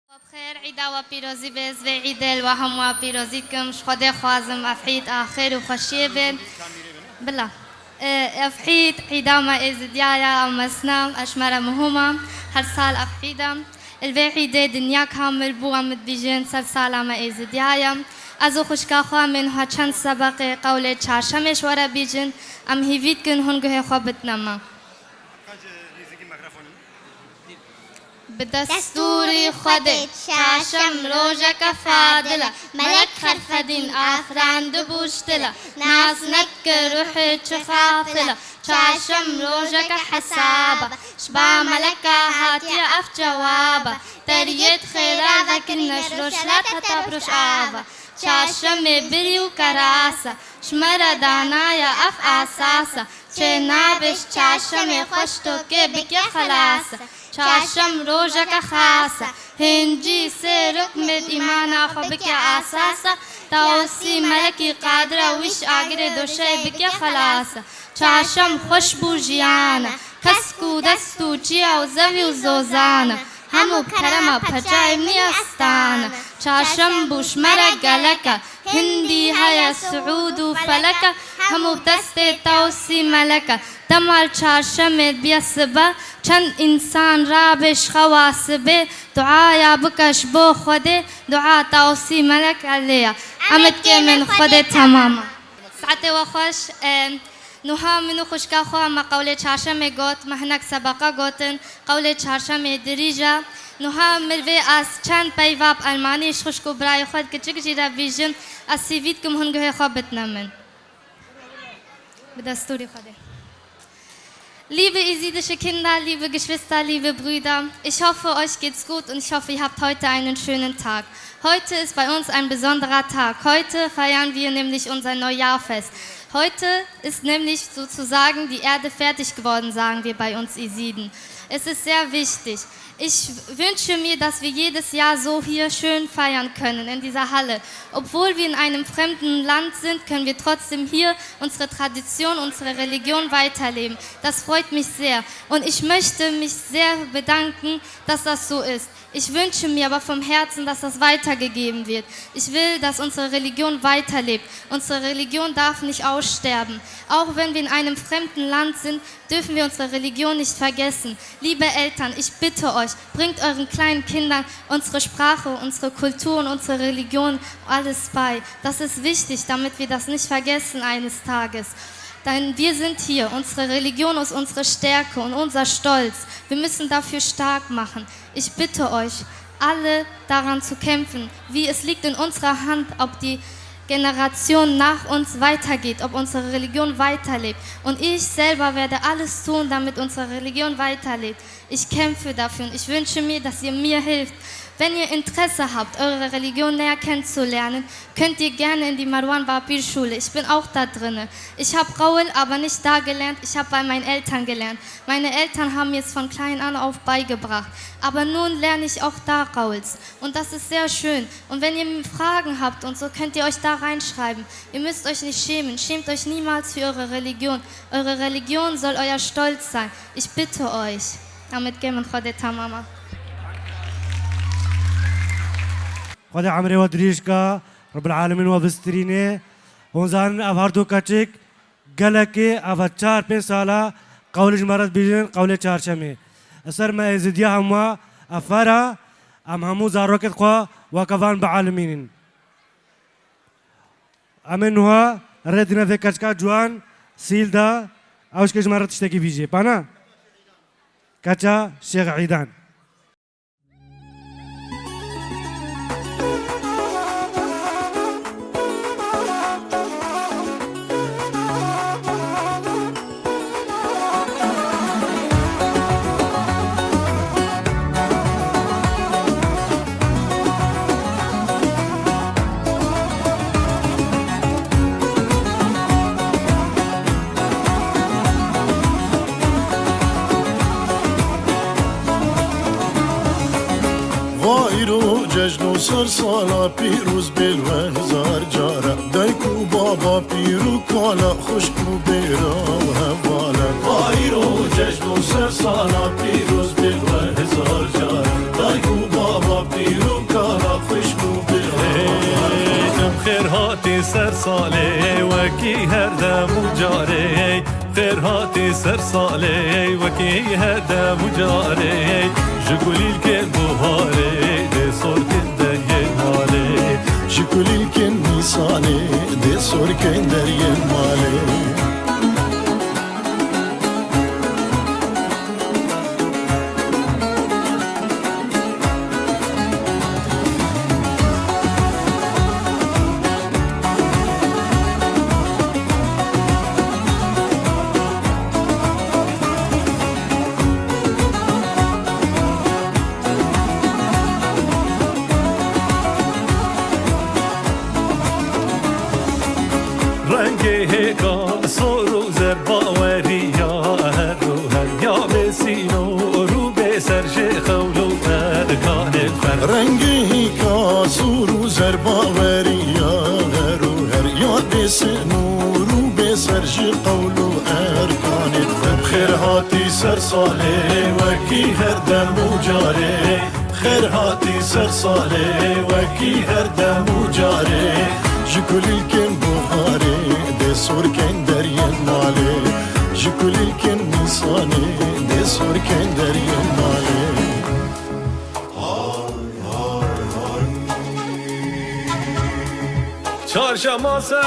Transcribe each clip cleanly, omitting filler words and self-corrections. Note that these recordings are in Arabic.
بخیر عیدا و پیروزی به از عید الوهم و پیروزی کم خدا خوازم افحید آخر و خوشی بین بلا افحید عیدا ما از دیایا و مسنام اشمر مهمم هر سال افحیدم الوحيدة دنيا كامل بوغا مدبيجين سلسالة ما إيزي ديايم أزو خوشكا خوا منها چند سبقه قولة چاشمش ورا بيجن أم هيفيد كن هنگه خوابتنا ما بدستور خودت چاشم روژك فاضلة ملك خرفدين آخران دبوشتلة ناس نك روحي چخافلة چاشم روژك حسابة شبا ملكا هاتي أف جوابة تريد خيرا ذاك النشر شلاتها تبرش آبة چاشم بري وكراسة شمرا دانايا أف آساسة چه نابش چاشم خوشتو که بك خلاصة چاشم روژك خاصة هنجي سيرك مد إيمانا خبك أساسا تاوسي ملكي قادرة وش آگره دوشه بك خلاصة چاشم خوشبو جيانا كسكو دستو جيا و زوي و زوزانا همو کرما پجای میستانا چاشم بوش مرا گلکا هندی هيا سعود و فلکا همو دست تاوسی ملکا دمال چاشم بیاسبا چند انسان رابش خواسبه دعایا بکش بو خوده دعا تاوسی ملک عليا امد که من خوده تماما ساعت و خوش نوها منو خوشکا خوا ما قول چاشم گوت مهنک سبقا گوتن قول چاشم دریجا نوها مروی از چند پیواب المانیش خوشکو برای خود که چک جیرا ویژن از سیوید کم هنگه خوابتنا من بدستوری خوده Liebe isidische Kinder, liebe Geschwister, liebe Brüder, ich hoffe, euch geht's gut und ich hoffe, ihr habt heute einen schönen Tag. Heute ist bei uns ein besonderer Tag. Heute feiern wir nämlich unser Neujahrfest. Heute ist nämlich sozusagen die Erde fertig geworden, sagen wir bei uns Isiden. Es ist sehr wichtig. Ich wünsche mir, dass wir jedes Jahr so hier schön feiern können, in dieser Halle. Obwohl wir in einem fremden Land sind, können wir trotzdem hier unsere Tradition, unsere Religion weiterleben. Das freut mich sehr. Und ich möchte mich sehr bedanken, dass das so ist. Ich wünsche mir aber vom Herzen, dass das weitergegeben wird. Ich will, dass unsere Religion weiterlebt. Unsere Religion darf nicht aussterben. Auch wenn wir in einem fremden Land sind, dürfen wir unsere Religion nicht vergessen. Liebe Eltern, ich bitte euch, bringt euren kleinen Kindern unsere Sprache, unsere Kultur und unsere Religion alles bei. Das ist wichtig, damit wir das nicht vergessen eines Tages. Denn wir sind hier, unsere Religion ist unsere Stärke und unser Stolz. Wir müssen dafür stark machen. Ich bitte euch, alle daran zu kämpfen, wie es liegt in unserer Hand, ob die Generation nach uns weitergeht, ob unsere Religion weiterlebt. Und ich selber werde alles tun, damit unsere Religion weiterlebt. Ich kämpfe dafür und ich wünsche mir, dass ihr mir hilft. Wenn ihr Interesse habt, eure Religion näher kennenzulernen, könnt ihr gerne in die Marwan Bapir Schule. Ich bin auch da drin. Ich habe Raul aber nicht da gelernt, ich habe bei meinen Eltern gelernt. Meine Eltern haben mir es von klein an auf beigebracht. Aber nun lerne ich auch da Rauls. Und das ist sehr schön. Und wenn ihr Fragen habt und so, könnt ihr euch da reinschreiben. Ihr müsst euch nicht schämen. Schämt euch niemals für eure Religion. Eure Religion soll euer Stolz sein. Ich bitte euch. Damit gehen wir heute Mama. خدا عمري ودريشكا رب العالمين وبسترينه ونزان افهردو كاتشيك قالكي افاتشار بين سالا قولج مرض بيجن قولي چارشمي اثر ما ازديا هما افارا ام همو زاروكت قوا وكفان بعالمين امنها ردنا في كاتشكا جوان سيلدا اوش كج مرض تشتكي بيجي بانا كاتشا شيخ عيدان وایرو جشن و سر سالا پیروز بلون هزار جارا دایکو بابا پیرو کالا خوشکو بیرا و هوالا وایرو جشن و سر سالا پیروز بلون هزار جارا دایکو بابا پیرو سر ساله وکی هر دم و جاره خیر هاتی سر ساله وکی هر دم و جاره جگولیل که بهاره ده سر کن در یه ماله جگولیل که نیسانه ده سر کن در یه ماله رنگی کاسور و زرباوری یا هر و هر یاد نورو به سرج قول و ارکان خیر هاتی سر ساله وکی هر دم و جاره خیر هاتی سر ساله وکی هر دم و جاره جکلی کن بخاره ده سر کن در یه ماله جکلی کن نیسانه ده سر کن در یه ماله çarşamba sen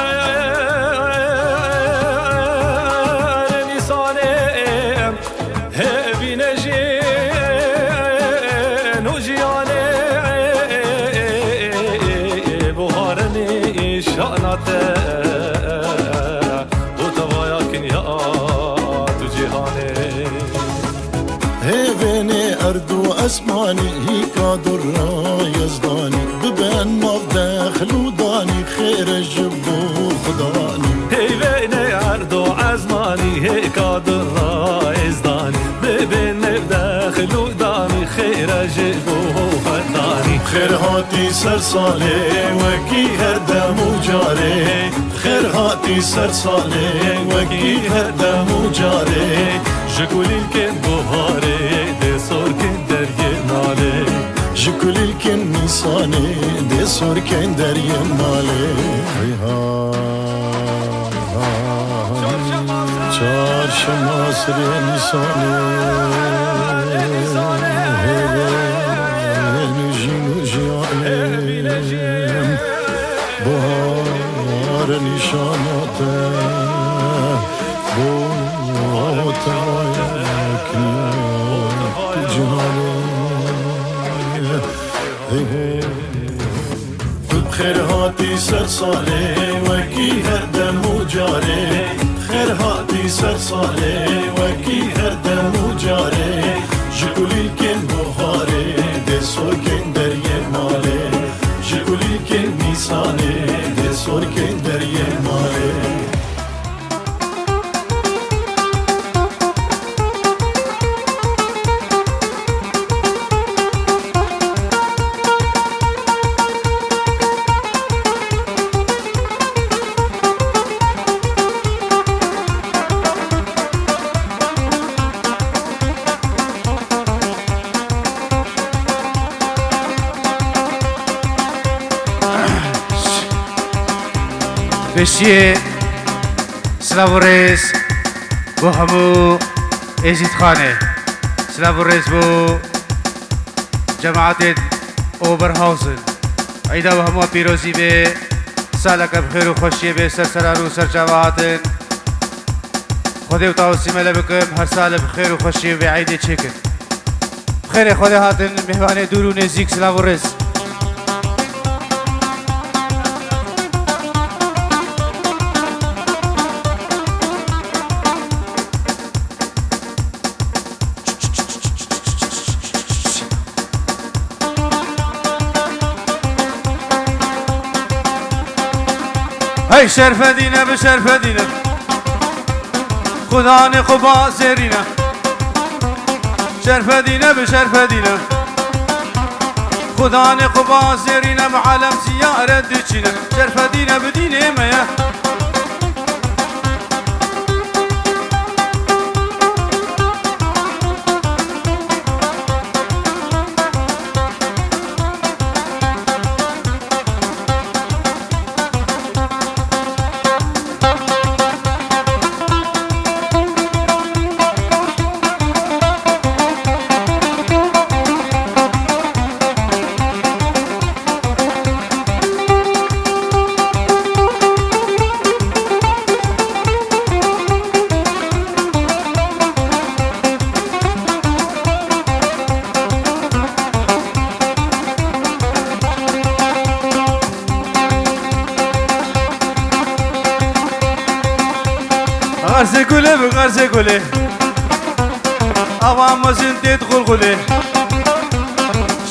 nisanem evine jin ujiyane buharani şanate bu tavayakin ya tu cihane هيفيني أرض وأسماني هيك درا يزداني ببين ما بداخل وداني خير الجبو خداني هيفيني أرض وأسماني هيك درا يزداني ببين ما بداخل وداني خير الجبو خداني خير هاتي سر صالي وكي هردم وجاري خير هاتي سر صالي وكي هردم وجاري جكولي الكن بهاري دي صور كن دري نالي جكولي الكن نيساني دي صور كن دري نالي çarşamba nisanı bahar nişanate bu خير هاتي سر صالي وكي هردم وجاري خير هاتي سر صالي وكي هردم وجاري جكولي الكن بخاري دي سور كن دريه مالي جكولي الكن نيساني دي سور كن دريه مالي بشیه سلاو ریز بو همو ازید خانه سلاو ریز بو جماعت اوبرهاوزن عیدا و همو پیروزی به سالک بخیر و خوشی به سرسران و سرجواتن خودی و تاوسیمه لبکم هر سال بخیر و خوشی به عیده چکن بخیر خودی هاتن مهمان دور و نزدیک سلاو ریز هی شرف دینه به شرف دینه خدا نقبا زرینه شرف دینه به شرف دینه خدا نقبا زرینه معلم زیارت دچینه شرف دینه به دینه میا غرسي كله بغرسي كله أوام مزين تدخل غله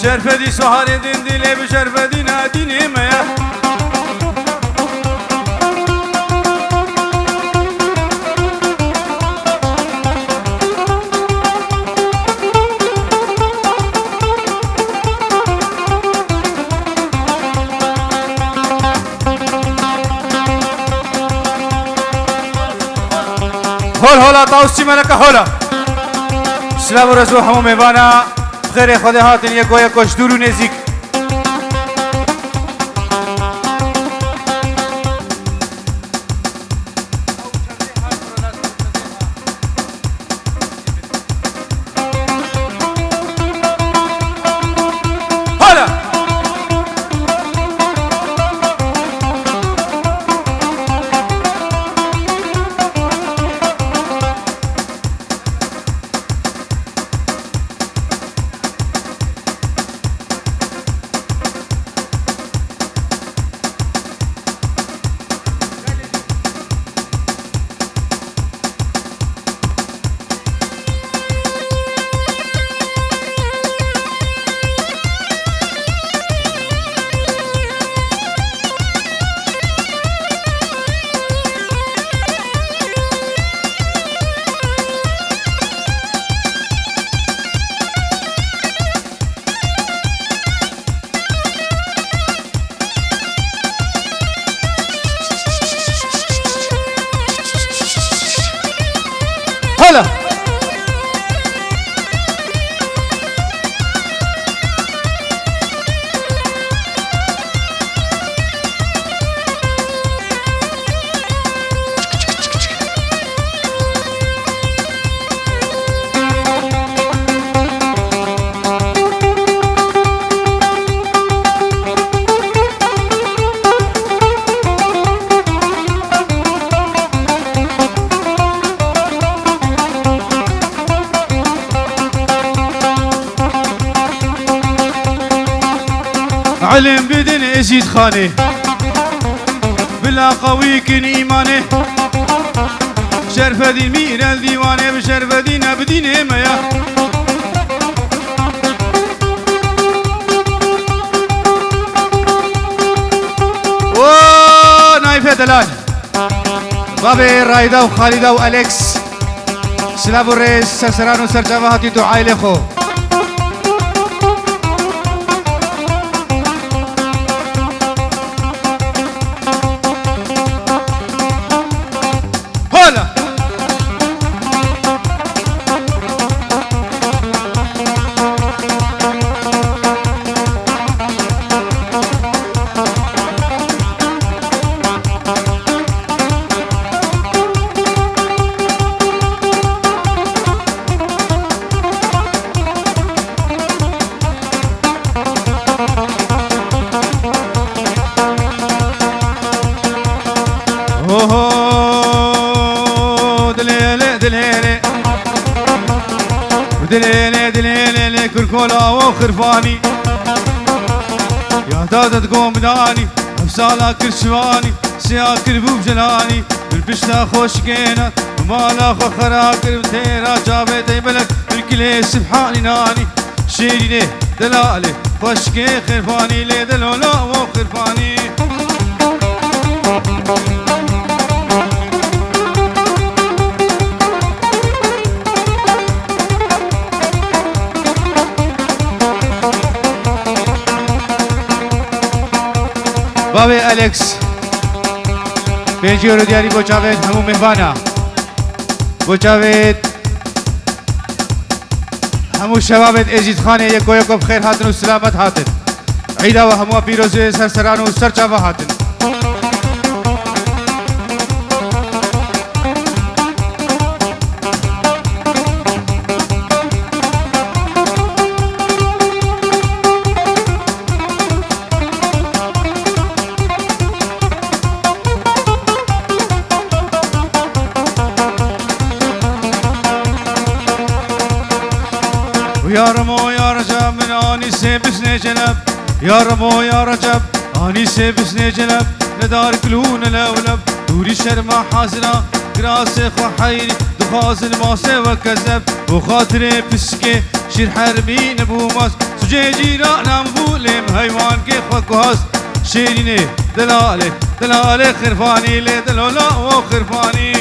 شرفة دي سهاري دين دي بشرفة دي ناديني ميا هولا تاوسي ملكة هولا سلام ورزو همو میوانا خیر خود هاتن یکو یکوش دورو نزیک هولا هلا علم بدن ازيد خانه بلا قوي كن ايمانه شرف دين مين الديوانه بشرف دين بدين ميا و نايفه دلال بابي رايده وخالده والكس سلام الرئيس سرسران وسرجمهاتي دعاء لخو دليلي كركولا وخرفاني يا دادة تقوم داني افسالا كرشواني سياكر بوبجلاني بالبشتا خوشكينا ومالا خو خراكر بتيرا جابتي بلك بالكلي سبحاني ناني شيريني دلالي خوشكي خرفاني لي دلولا وخرفاني بابي أليكس بيجي ورودياري بو جاويد همو مهوانا بو جاويد همو شبابت ازيد خانه يكو يكو بخير هاتن وسلامت هاتن عيدا وهمو بيروزي سرسران وسرچاوا هاتن يا رمو يا رجب من اني سيبسني جلب يا رمو يا رجب اني سيبسني جلب ندار كلون الاولب دوري شرمه حازره قراسي خحيري دخاز الماسة وكذب وخاطري بسكي شير حربي نبو ماس سجي جيران مبولم هيوان كي خواكوهاز شيريني دلالي دلالي خرفاني لي دلولا وخرفاني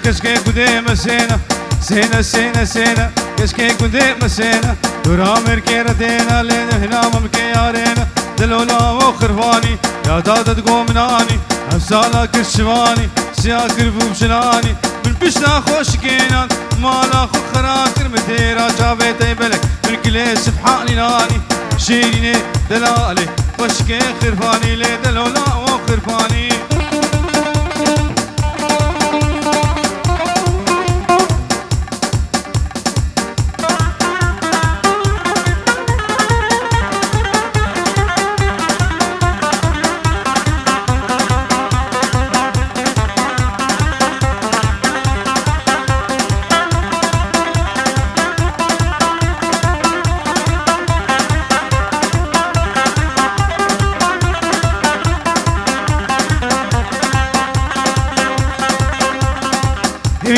كشكي قدام سينا سينا سينا سينا كشكي قدام سينا درامر كيردينا لين هنا ممكن يارينا دلولا وخرفاني يا دادا تقومناني هفسالا كرشواني سياكر بوبشناني من بشنا خوش كينان مالا خو خراكر مديرا جابيتي بلك من كلي سبحاني ناني شيريني دلالي وشكي خرفاني لي دلولا وخرفاني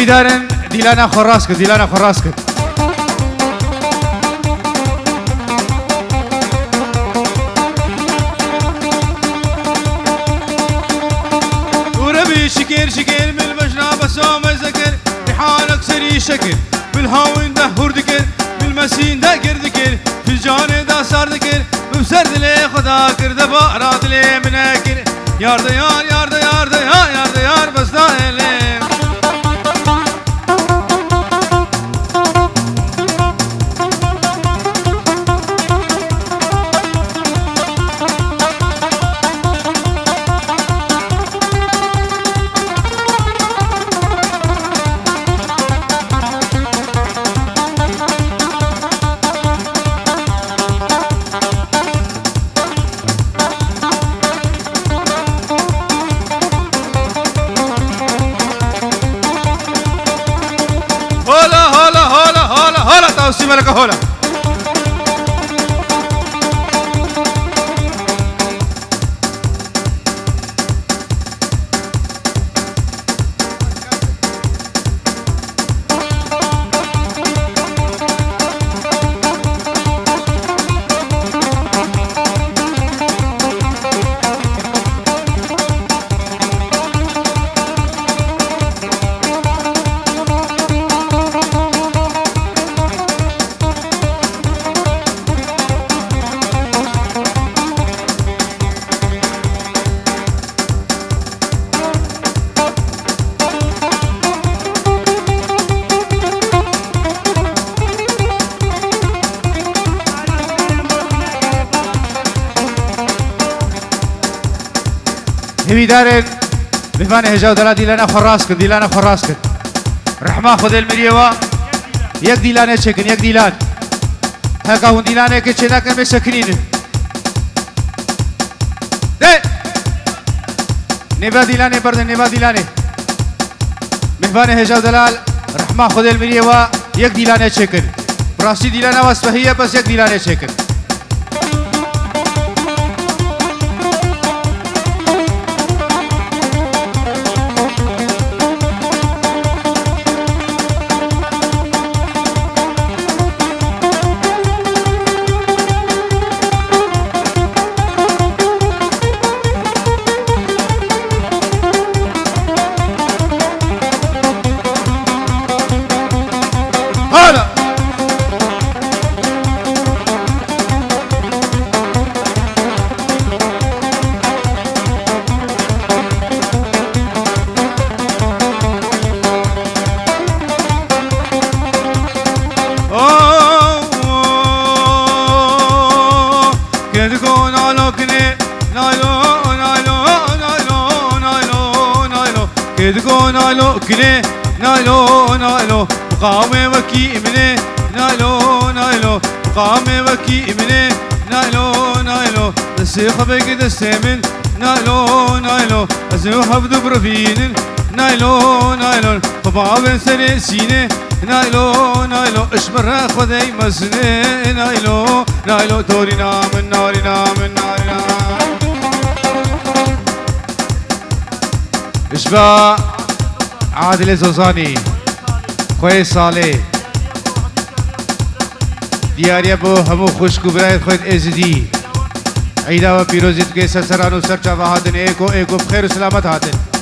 دارن دیلانا خراس کن دیلانا خراس کن وربي شكر شكر من البجنا بسوم ذكر بحالك سري شكر بالهاون ده هردكر بالمسين ده كردكر في الجان ده سردكر بسرد لي خدا كرد بارات لي منكر يار ده يار يار ده يار ده يار ده يار بس ده لي سيما لك هولا همی دارن بفان هجاو دلا دیلانا خراس کن دیلانا خراس کن رحمه خود المریوا یک دیلانه چکن یک دیلان هکا هون دیلانه که چه نکن به سکنین ده نبا دیلانه بردن نبا دیلانه بفان هجاو دلال رحمه خود المریوا یک دیلانه چکن براستی دیلانه واسفهیه بس یک دیلانه چکن دقو نايلو كلي نايلو نايلو قامي وكي مني نايلو نايلو قامي وكي مني نايلو نايلو دسيخ بقد السمن نايلو نايلو أزنو حفظ برفين نايلو نايلو طبعا سري سيني نايلو نايلو اشمر خذي مسني نايلو نايلو تورينا من نارنا من نارنا اشبا عادل زوزاني خوي صالح دیاری بو همو خوشکو برای خود ازدی عیدا و پیروزیت که سرسران و سرچا و هاتن ایکو بخیر و سلامت هاتن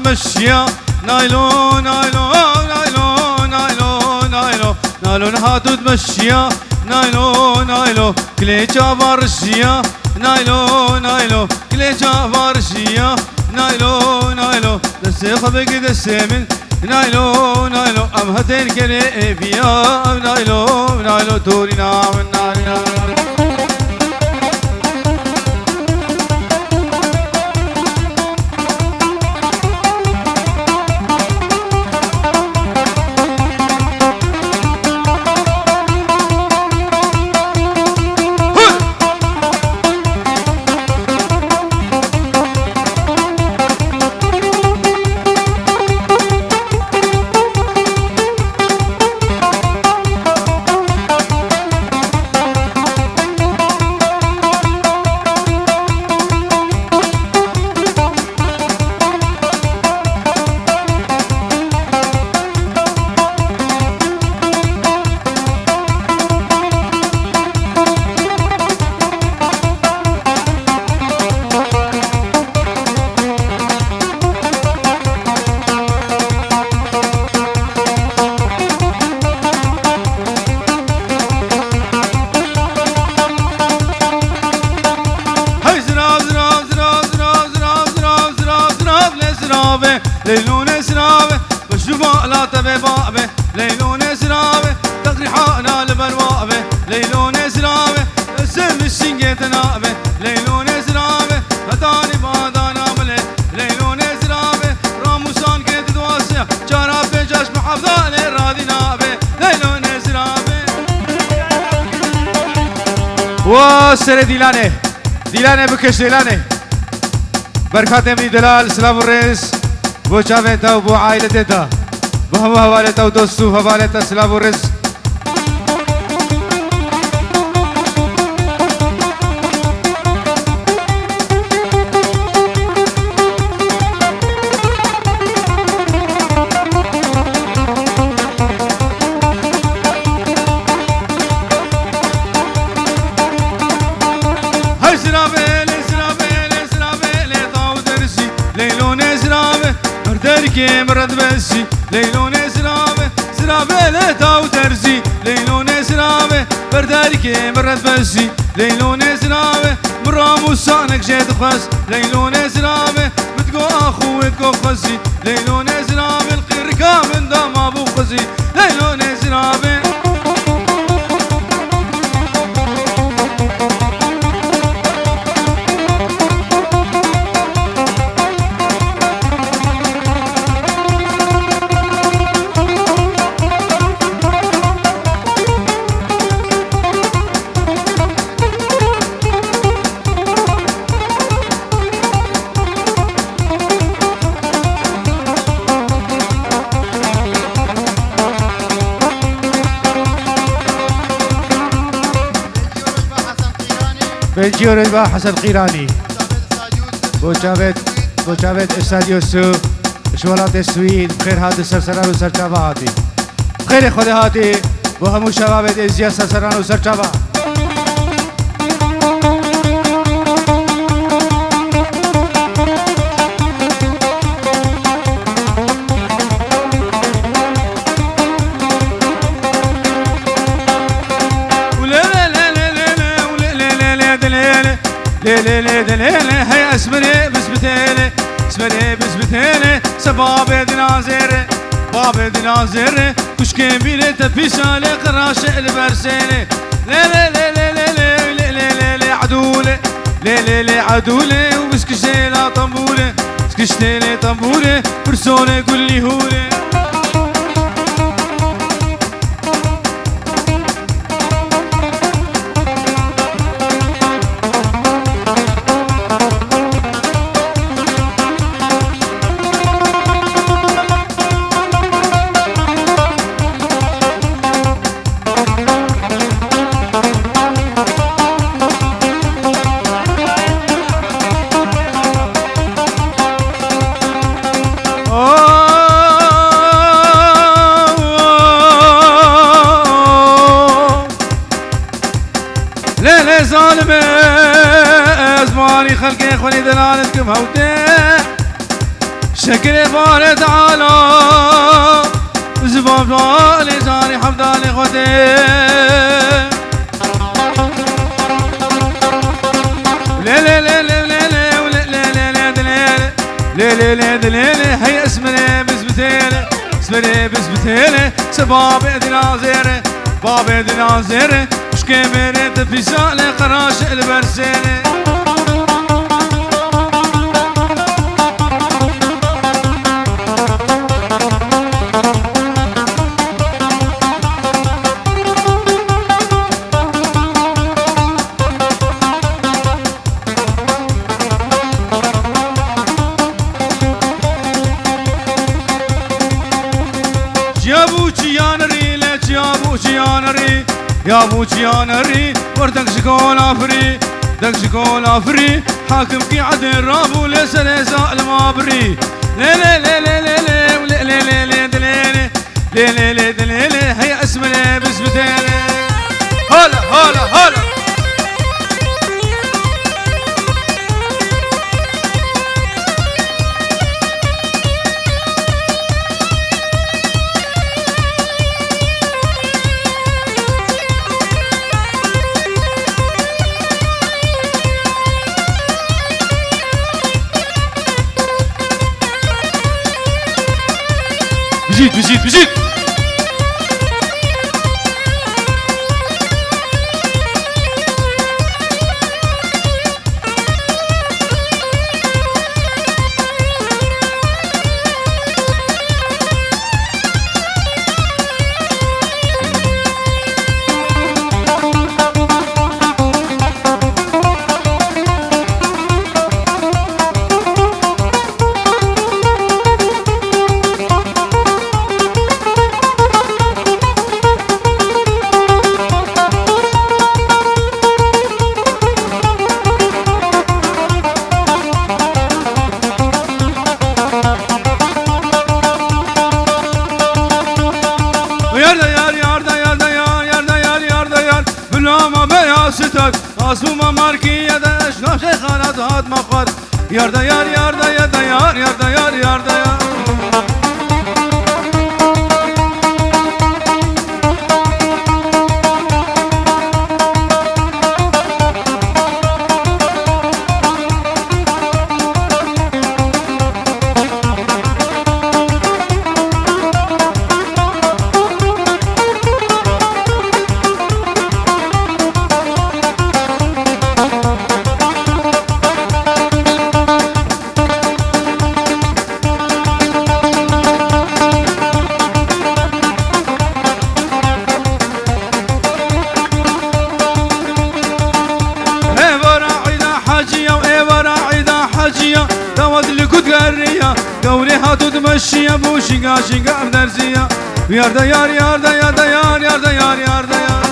مشيا نايلو نايلو نايلو نايلو نايلو نايلو هاتو تمشيا نايلو نايلو كليجا بارشيا نايلو نايلو كليجا بارشيا نايلو نايلو دسيخ بقد السمن نايلو نايلو ام هتين كلي بيا نايلو نايلو تورينا من نارنا ليلون سرابه والشفاء لا تبي بابه ليلون سرابه تقري حقنا لبروابه ليلون سرابه السم الشنقة نابه ليلون سرابه هتاني بادانا مله ليلون سرابه راموسان كنت تواسع شراب بجاش محافظة للرادي نابه ليلون سرابه وسر ديلانه بكش ديلانه بركات امني دلال سلام الرئيس بو شافتا وبو عائلتها بهم حوالتا ودوستو حوالتا سلام الرئيس مرد بسي ليلون سرابه سرابه لتا وترزي ليلون سرابه بردارك مرد بسي ليلون سرابه مرام وصانك جيت خاص ليلون سرابه بتقو اخو بتقو خزي ليلون سرابه الخير كامل دام ابو خزي ليلون سرابه بنجيو رجبا حسن قيراني بوشافت استاد يوسف شوالات السويد بخير هاتي سرسران وسرچاوا هاتي بخير خود هاتي وهمو شباب ازيا سرسران وسرچاوا ليلي ليلي ليلي هي اسمري بسبتيلي اسمري بسبتيلي سباب دنازيري باب دنازيري كشكي بيلي تبيسالي قراش البرسيلي ليلي ليلي ليلي ليلي ليلي عدولي ليلي ليلي عدولي وبسكشتي لا طنبولي سكشتي لي طنبولي برسولي كلي هولي ليلي ظالمة زماني خلقي خوني دلالتكم هوتي شكلي بارد على زباب جالي جاني حمداني خوتي ليلي ليلي ليلي وليلي دليلي ليلي ليلي دليلي هي اسمني بسبتيلي اسمني بسبتيلي سباب دنازيري باب دنازيري كبرت في سالي قراش البرسيلي جابو جيانري لا جابو جيانري يا ابو جيانري وردك شكون افري دك شكون افري حاكم كي عدل رابو ليس ليس المابري ليلي ليلي ليلي ليلي ليلي دليلي ليلي دليلي هي اسمني بسبتيلي هلا هلا هلا بزيد بزيد بزيد Asuma markiye de eşna şeyhana dağıt makar Yarda yar yarda yarda yar yarda yar yarda yar قولي هاتو تمشي ابو شقا شقا بدرسية ياردا يار ياردا ياردا يار ياردا يار ياردا يار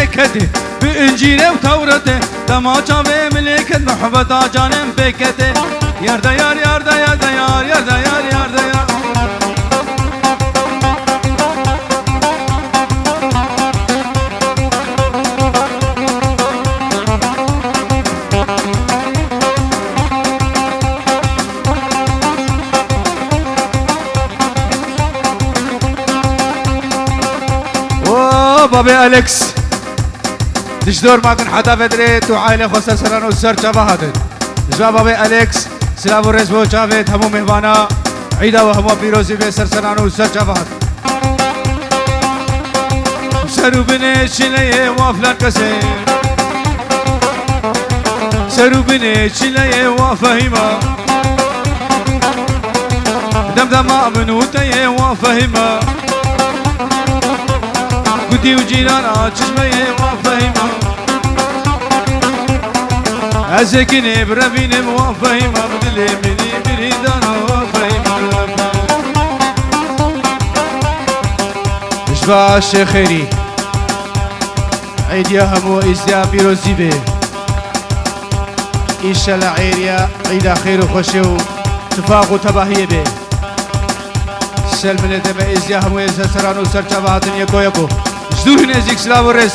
ملكته بإنجيل وتورته دما چاوه ملكت محبت جانم بكته ياردا يار ياردا ياردا يار ياردا يار ياردا يار بابي أليكس تجدور ما كن حتى بدريت وعائلة خسر سران وسر جبهاتن جوا بابي أليكس سلام الرئيس بو جافيد همو مهوانا عيدا وهمو بيروزي بسر سران وسر جبهات سرو بني شليه وافلان كسي سرو بني شليه وافهما دمدما منوتيه وافهما قدي وجيرانا چشمه وافهما ازكني بربيني وافهما بدلي مني بريدانا وافهما اشباع الشيخ خيري عيد يا همو ازيا بيروزي بي إيشالا عيريا عيدا خير وخوشي وتفاق وتباهي بي سلم لدم ازيا همو ازيا سرانو سرچاواتن يكو يكو جدور نزيك سلام الرئيس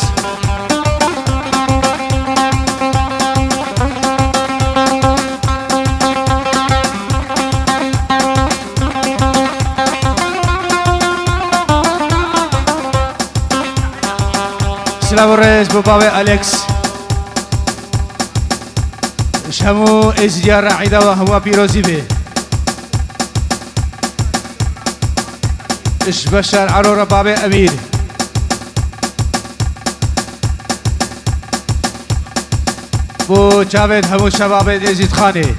سلام الرئيس بابا أليكس شمو ازيا راعيدا وهو بيروزي بي اش بشار عرورة بابا أمير بو جاوید همو شباب ازید خانه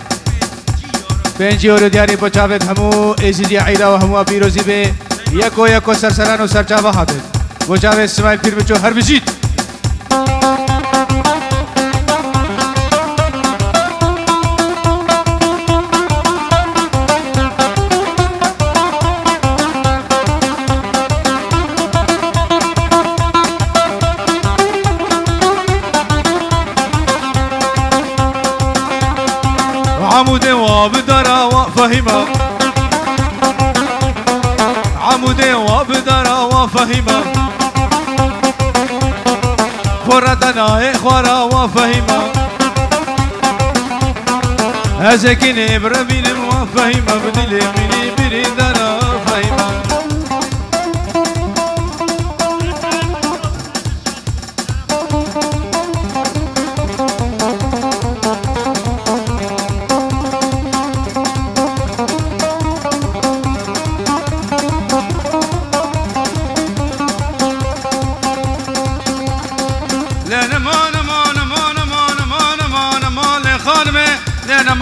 5 یورو دیاری بو جاوید همو ازیدی عیدا و همو پیروزی به یکو یکو سرسران و سرچاوه هاتن بو جاوید اسماعیل پیر بچو هر بجید عمود وابدرا وفهما عمود وابدرا وفهما خوردنا اخوارا وفهما ازكني بربين وفهما بدلي مني بريدنا فهما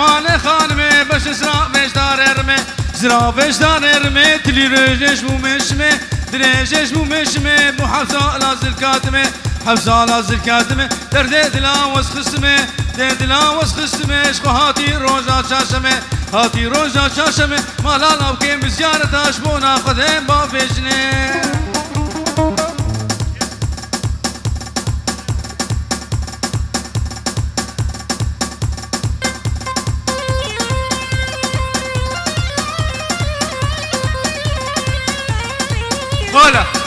مال خانمه باش زرافش دار ارمه زرافش دار ارمه تلی رجش مو مشمه درجش مو مشمه بو حفظه لازل كاتمه حفظه لازل كاتمه درد دلا وسخسمه دلا وسخسمه اشكو هاتي روزا شاشمه هاتي روزا شاشمه مالا لو كان بزيارتاش بو ناخذهم بافجنه هلا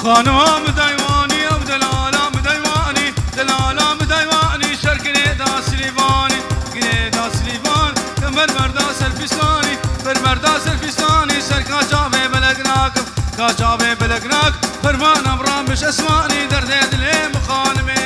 خانم دیوانی او دلالم دیوانی دلالم دیوانی شرکن دا سلیوانی گنه كاجابي بلقناك فرمان أمران مش أسماني درديد لي مخانمي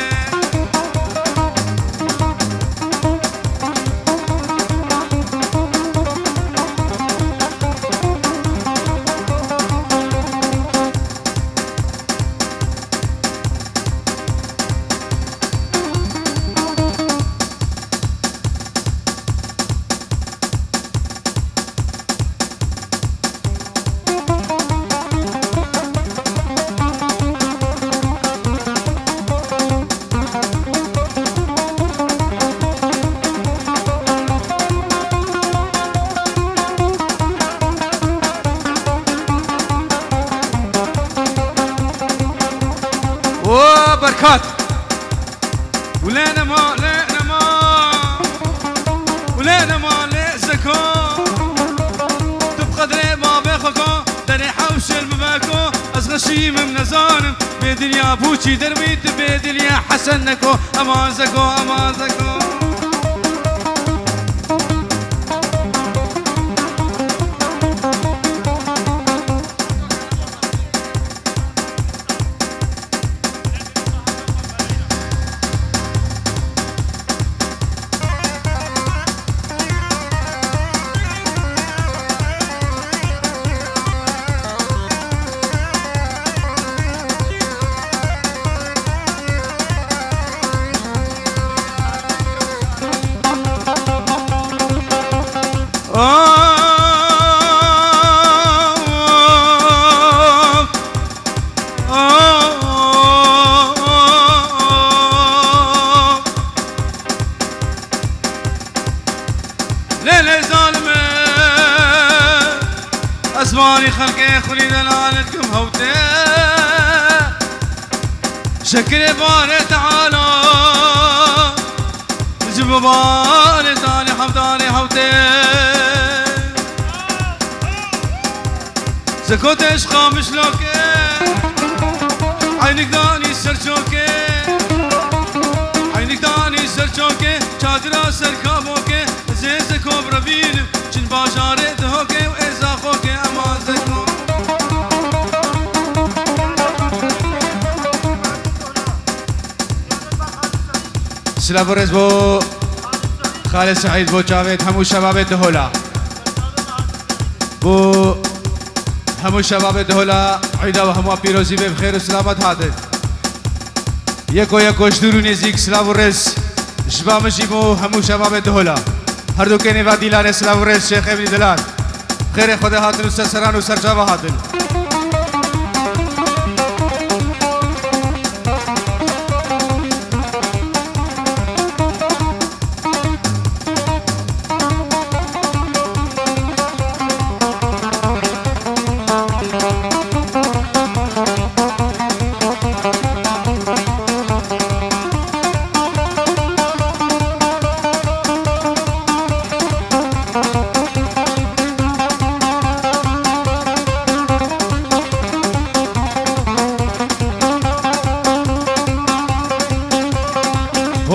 بركات ولينا ما لينا ما ولينا ما ليسكو تبقى دري ما بيخكو دري حوش المباكو أصغشي من نزانم بيدليا بوشي درميت بيدليا حسنكو أمازكو أمازكو ليلة ظالمة أسماني خلقي خلي دلالتكم هوتي شكري باري تعالى جيب باري تاني حمداني هوتي سكوت عشقا مشلوكي عينك داني سرچوكي عينك داني سرچوكي چادرا سركابوكي زيزكو بربينم چن باجاري دهوكي و ازاخوكي امازكو سلام ورز بو خالد سعيد بو جاوید همو شباب دهولا بو همو شباب دهولا عيدا و همو پیروزی به بخیر و سلامت هاته یکو یکوش درو نزیک سلام ورز شباب جیبو همو شباب دهولا هر دو کنی و دیلان سلام ورز شیخ ابن دلان خیر خدا هاتن و سرسران و سرجاوا هاتن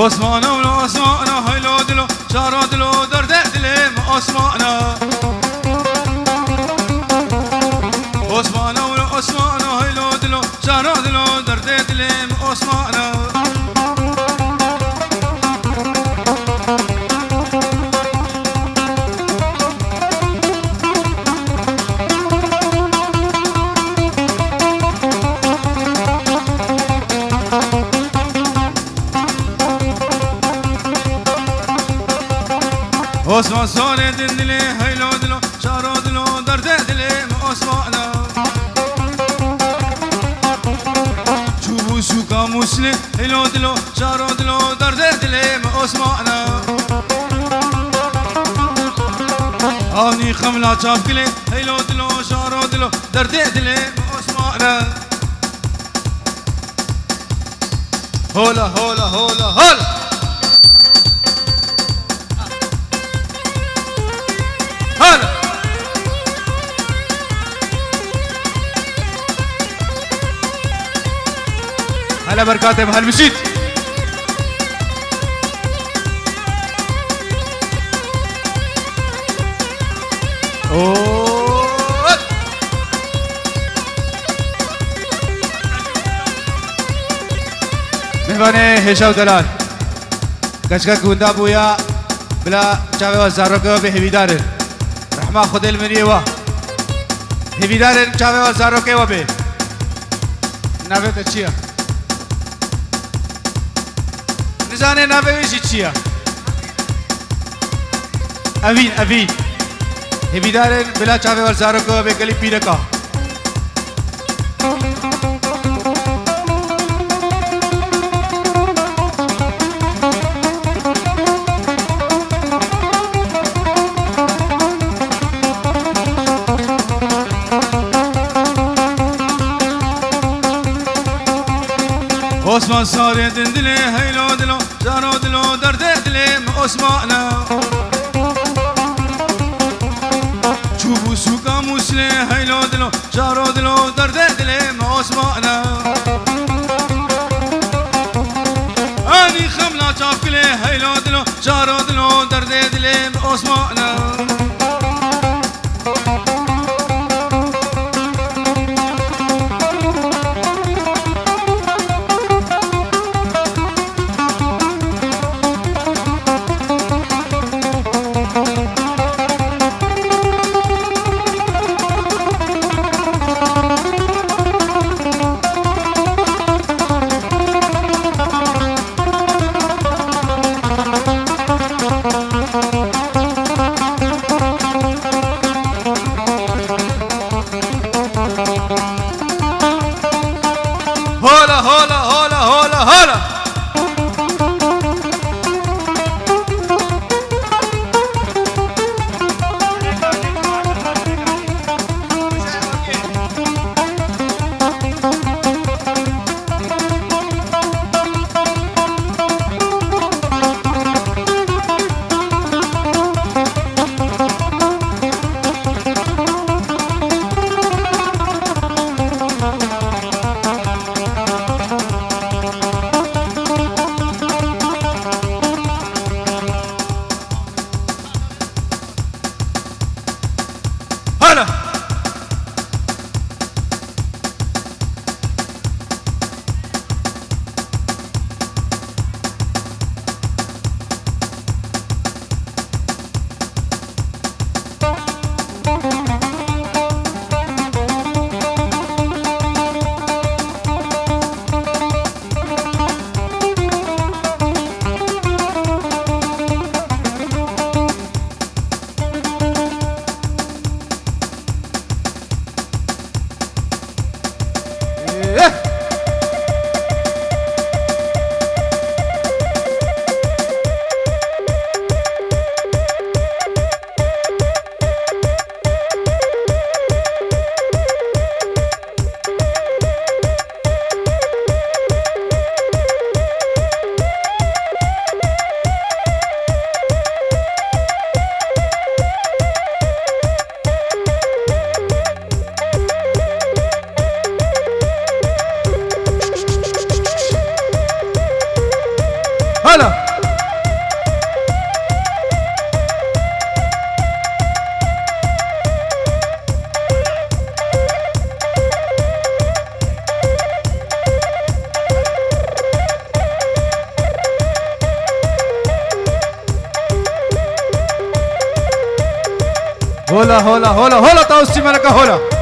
عثمانا ولو عثمانا هيلو دلو شارو دلو درد دلم عثمانا عثمانا ولو عثمانا هيلو دلو شارو دلو درد دلم عثمانا عثمان صار دلي هيلو دلو شارو دلو درد دلي عثمانا شوفوا سوكا مسلم هيلو دلو شارو دلو درد دلي عثمانا آني خملا شافكلي هيلو دلو شارو دلو درد دلي عثمانا هولا هولا هولا هولا هلا هلا بركات بهالمشيت مهمانه هشام دلال کچکا گوندا بویا بلا چاوه و زاروکه به هویدارن رحمه خود المنیه و هویدارن چاوه و زاروکه و به نوه تا چیه نزانه نوه ویشی چیه اوین هویدارن بلا چاوه و زاروکه به گلی پیرکا عثمان ساري دندلي هيلو دلو جارو دلو درد دلي عثمانا چوبو سوكا مسلي هيلو دلو جارو دلو درد دلي عثمانا اني خملا چافكلي هيلو دلو جارو دلو درد دلي عثمانا هلا هولا هولا هولا هولا توستي ملكة هولا